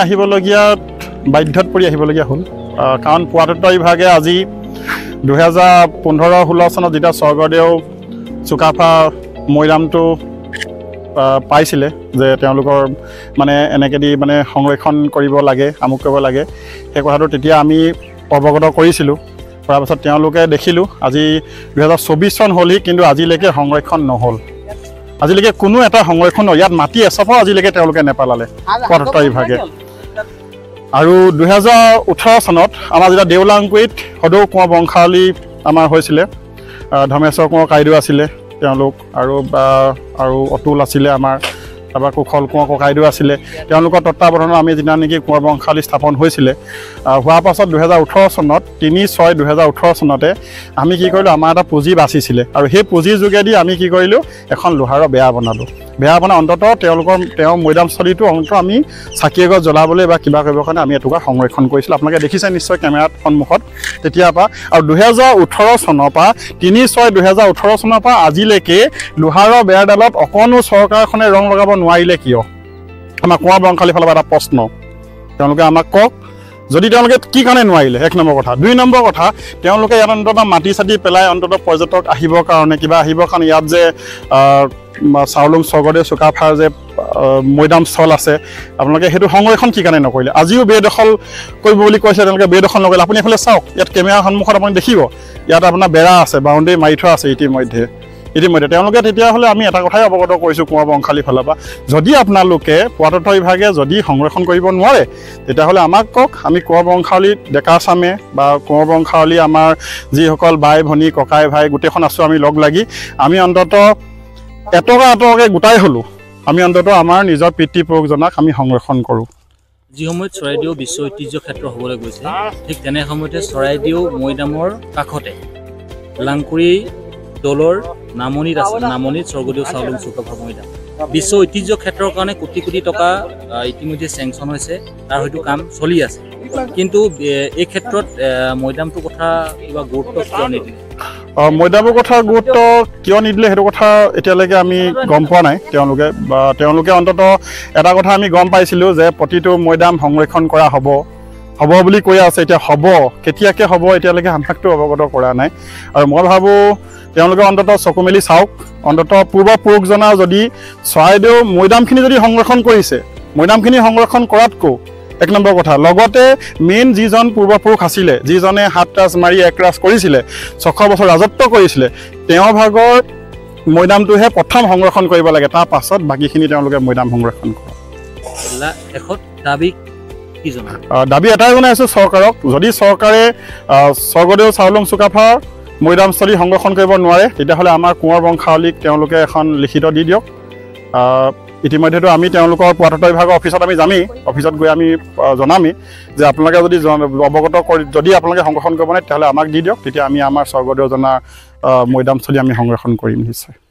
আহিবলগীয়া বাধ্যত পৰি আহিবলগীয়া হ'ল কাৰণ পুৰাতত্ব বিভাগে আজি 2015-16 চনত যেতিয়া স্বৰ্গদেউ চুকাফা মৈদামটো পাইছিলে যে তেওঁলোকৰ মানে এনেকেদি মানে সংৰক্ষণ কৰিব লাগে আমুক কৰিব লাগে সেই কথাটো তেতিয়া আমি অৱগত কৰিছিলোঁ কৰাৰ পাছত তেওঁলোকে দেখিলোঁ আজি 2024 চন হ'লেই কিন্তু আজিলৈকে সংৰক্ষণ নহ'ল আজিলৈকে কোনো এটা সংৰক্ষণ ইয়াত মাটি এচপাও আজিলৈকে তেওঁলোকে নেপালালে পুৰাতত্ব বিভাগে আৰু 2018 চনত আমাৰ যেতিয়া দেউলাংগুৰিত সদৌ কোঁৱৰ বংশাৱলী আমাৰ হৈছিলে ধৰ্মেশ্বৰ কোঁৱৰ কাইদেউ আছিলে তেওঁলোক আৰু অতুল আছিলে আমাৰ তাৰপৰা কুশল কোঁৱৰ ককাইদেউ আছিলে তেওঁলোকৰ তত্ত্বাৱধানত আমি যেতিয়া নেকি কোঁৱৰ বংশাৱলী স্থাপন হৈছিলে হোৱাৰ পাছত 2018 চনত 3/6/2018 চনতে আমি কি কৰিলোঁ আমাৰ এটা পুঁজি বাচিছিলে আৰু সেই পুঁজিৰ যোগেদি আমি কি কৰিলোঁ এখন লোহাৰৰ বেৰা বনালোঁ বেৰা বনাই অন্ততঃ তেওঁ মৈদামস্থলীটো অন্ততঃ আমি চাকি এগছ জ্বলাবলৈ বা কিবা কৰিবৰ কাৰণে আমি এটুকুৰা সংৰক্ষণ কৰিছিলোঁ আপোনালোকে দেখিছে নিশ্চয় কেমেৰাৰ সন্মুখত তেতিয়াৰ পৰা আৰু 2018 চনৰ পৰা 3/6/2018 চনৰ পৰা আজিলৈকে লোহাৰৰ বেৰাডালত অকণো চৰকাৰখনে ৰং লগাব নোৱাৰিলে কিয় আমাৰ কোঁৱৰ বংশাৱলীৰ ফালৰ পৰা এটা প্ৰশ্ন তেওঁলোকে আমাক কওক যদি তেওঁলোকে কি কাৰণে নোৱাৰিলে 1 নম্বৰ কথা 2 নম্বৰ কথা তেওঁলোকে ইয়াত অন্ততঃ মাটি চাটি পেলাই অন্ততঃ পৰ্যটক আহিবৰ কাৰণে কিবা আহিবৰ কাৰণে ইয়াত যে চাউলুং স্বৰ্গদেউ চুকাফাৰ যে মৈদামস্থল আছে আপোনালোকে সেইটো সংৰক্ষণ কি কাৰণে নকৰিলে আজিও বেদখল কৰিব বুলি কৈছে তেওঁলোকে বেদখল নকৰিলে আপুনি এইফালে চাওক ইয়াত কেমেৰাৰ সন্মুখত আপুনি দেখিব ইয়াত আপোনাৰ বেৰা আছে বাউণ্ডেৰী মাৰি থোৱা আছে ইতিমধ্যে তেওঁলোকে তেতিয়াহ'লে আমি এটা কথাই অৱগত কৰিছোঁ কোঁৱৰ বংশাৱলীৰ ফালৰ পৰা যদি আপোনালোকে পুৰাতত্ব বিভাগে যদি সংৰক্ষণ কৰিব নোৱাৰে তেতিয়াহ'লে আমাক কওক আমি কোঁৱৰ বংশাৱলী ডেকা চামে বা কোঁৱৰ বংশাৱলী আমাৰ যিসকল বাই ভনী ককাই ভাই গোটেইখন আছোঁ আমি লগ লাগি আমি অন্ততঃ এটকাকৈ গোটাই হ'লোঁ আমি অন্ততঃ আমাৰ নিজৰ পিতৃপুৰুষজনাক আমি সংৰক্ষণ কৰোঁ যি সময়ত চৰাইদেউ বিশ্ব ঐতিহ্য ক্ষেত্ৰ হ'বলৈ গৈছে ঠিক তেনে সময়তে চৰাইদেউ মৈদামৰ কাষতে লাংকুৰি দলৰ নামনিত আছে নামনিত স্বৰ্গদেউ চাউলুং চুকাফা মৈদাম বিশ্ব ঐতিহ্য ক্ষেত্ৰৰ কাৰণে কোটি কোটি টকা ইতিমধ্যে চেংচন হৈছে তাৰ হয়তো কাম চলি আছে কিন্তু এই ক্ষেত্ৰত মৈদামটোৰ কথা কিবা গুৰুত্ব কিয় নিদিলে মৈদামৰ কথা গুৰুত্ব কিয় নিদিলে সেইটো কথা এতিয়ালৈকে আমি গম পোৱা নাই তেওঁলোকে অন্ততঃ এটা কথা আমি গম পাইছিলোঁ যে প্ৰতিটো মৈদাম সংৰক্ষণ কৰা হ'ব হ'ব বুলি কৈ আছে, এতিয়া হ'ব কেতিয়াকৈ হ'ব এতিয়ালৈকে আমাকতো অৱগত কৰা নাই। আৰু মই ভাবোঁ তেওঁলোকে অন্ততঃ চকু মেলি চাওক, অন্ততঃ পূৰ্বপুৰুষজনা যদি চৰাইদেউ মৈদামখিনি যদি সংৰক্ষণ কৰিছে, মৈদামখিনি সংৰক্ষণ কৰাতকৈ এক নম্বৰ কথা, লগতে মেইন যিজন পূৰ্বপুৰুষ আছিলে, যিজনে হাত ৰাজ মাৰি এক ৰাজ কৰিছিলে, 600 বছৰ ৰাজত্ব কৰিছিলে, তেওঁৰ ভাগৰ মৈদামটোহে প্ৰথম সংৰক্ষণ কৰিব লাগে, তাৰ পাছত বাকীখিনি তেওঁলোকে মৈদাম সংৰক্ষণ কৰে। শেষত দাবী কি জনায়? দাবী এটাই জনাইছোঁ চৰকাৰক, যদি চৰকাৰে স্বৰ্গদেউ চাওলুং চুকাফাৰ মৈদামস্থলী সংৰক্ষণ কৰিব নোৱাৰে, তেতিয়াহ'লে আমাৰ কোঁৱৰ বংশাৱলীক তেওঁলোকে এখন লিখিত দি দিয়ক। ইতিমধ্যেতো আমি তেওঁলোকৰ পুৰাতত্ত্ব বিভাগৰ অফিচত আমি যামেই, অফিচত গৈ আমি জনামেই যে আপোনালোকে যদি অৱগত কৰি যদি আপোনালোকে সংৰক্ষণ কৰিব নাই তেতিয়াহ'লে আমাক দি দিয়ক, তেতিয়া আমি আমাৰ স্বৰ্গদেউজনাৰ মৈদামস্থলী আমি সংৰক্ষণ কৰিম নিশ্চয়।